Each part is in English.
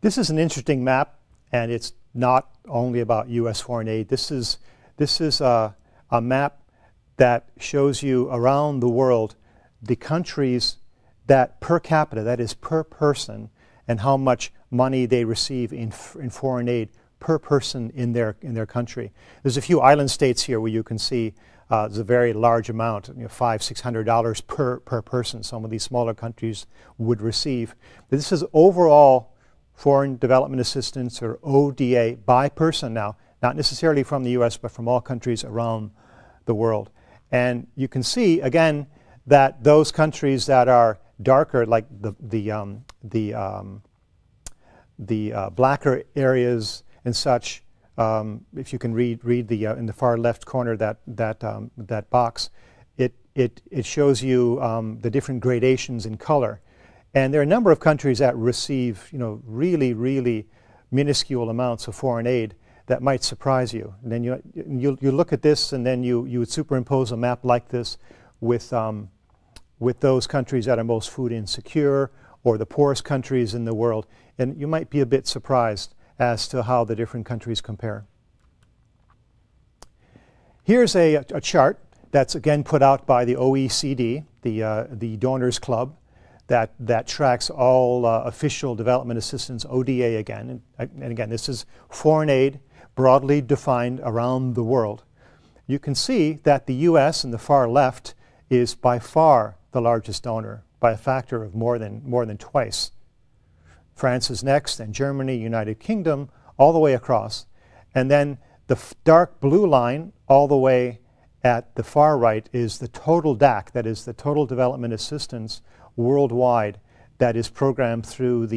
This is an interesting map, and it's not only about U.S. foreign aid. This is a map that shows you around the world the countries that per capita, that is per person, and how much money they receive in foreign aid per person in their country. There's a few island states here where you can see there's a very large amount, $500–600 per person. Some of these smaller countries would receive. But this is overall foreign development assistance, or ODA, by person now, not necessarily from the U.S., but from all countries around the world. And you can see again that those countries that are darker, like the blacker areas and such, if you can read the in the far left corner that box, it shows you the different gradations in color, and there are a number of countries that receive really minuscule amounts of foreign aid that might surprise you. And then you look at this, and then you would superimpose a map like this with those countries that are most food insecure or the poorest countries in the world, and you might be a bit surprised as to how the different countries compare. Here's a chart that's again put out by the OECD, the Donors Club, that tracks all official development assistance, ODA again. And again, this is foreign aid broadly defined around the world. You can see that the U.S. in the far left is by far the largest donor, by a factor of more than twice. France is next, and Germany, United Kingdom, all the way across. And then the dark blue line all the way at the far right is the total DAC, that is the total development assistance worldwide that is programmed through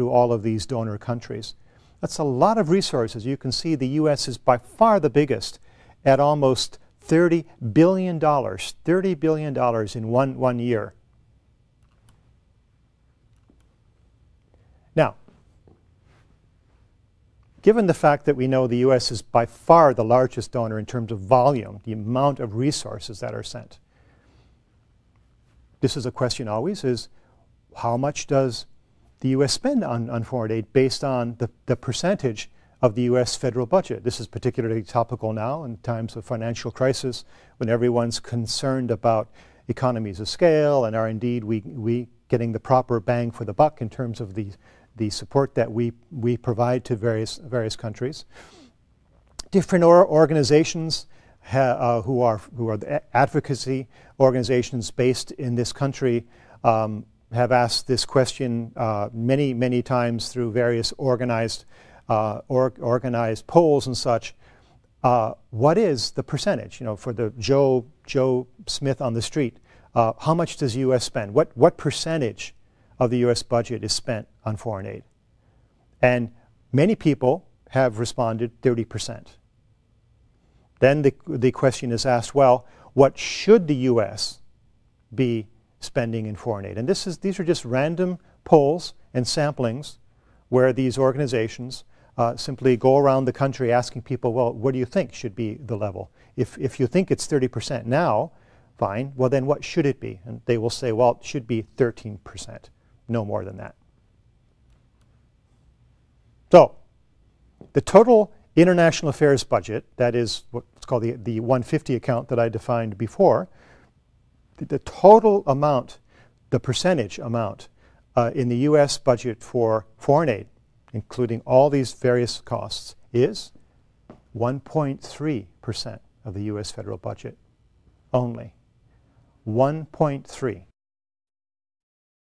all of these donor countries. That's a lot of resources. You can see the U.S. is by far the biggest at almost $30 billion, $30 billion in one year. Now, given the fact that we know the U.S. is by far the largest donor in terms of volume, the amount of resources that are sent, this is a question always, is how much does the U.S. spend on foreign aid based on the percentage of the U.S. federal budget? This is particularly topical now in times of financial crisis, when everyone's concerned about economies of scale and are indeed we getting the proper bang for the buck in terms of the support that we provide to various countries. Different organizations who are the advocacy organizations based in this country have asked this question many times through various organized polls and such. What is the percentage? For the Joe Smith on the street, how much does the U.S. spend? What percentage of the U.S. budget is spent on foreign aid? And many people have responded 30%. Then the question is asked, well, what should the U.S. be spending in foreign aid? And these are just random polls and samplings where these organizations simply go around the country asking people, well, what do you think should be the level? If you think it's 30% now, fine, well then what should it be? And they will say, well, it should be 13%, no more than that. So, the total international affairs budget, that is what's called the 150 account that I defined before, the total amount, the percentage amount in the U.S. budget for foreign aid, including all these various costs, is 1.3% of the U.S. federal budget only. 1.3.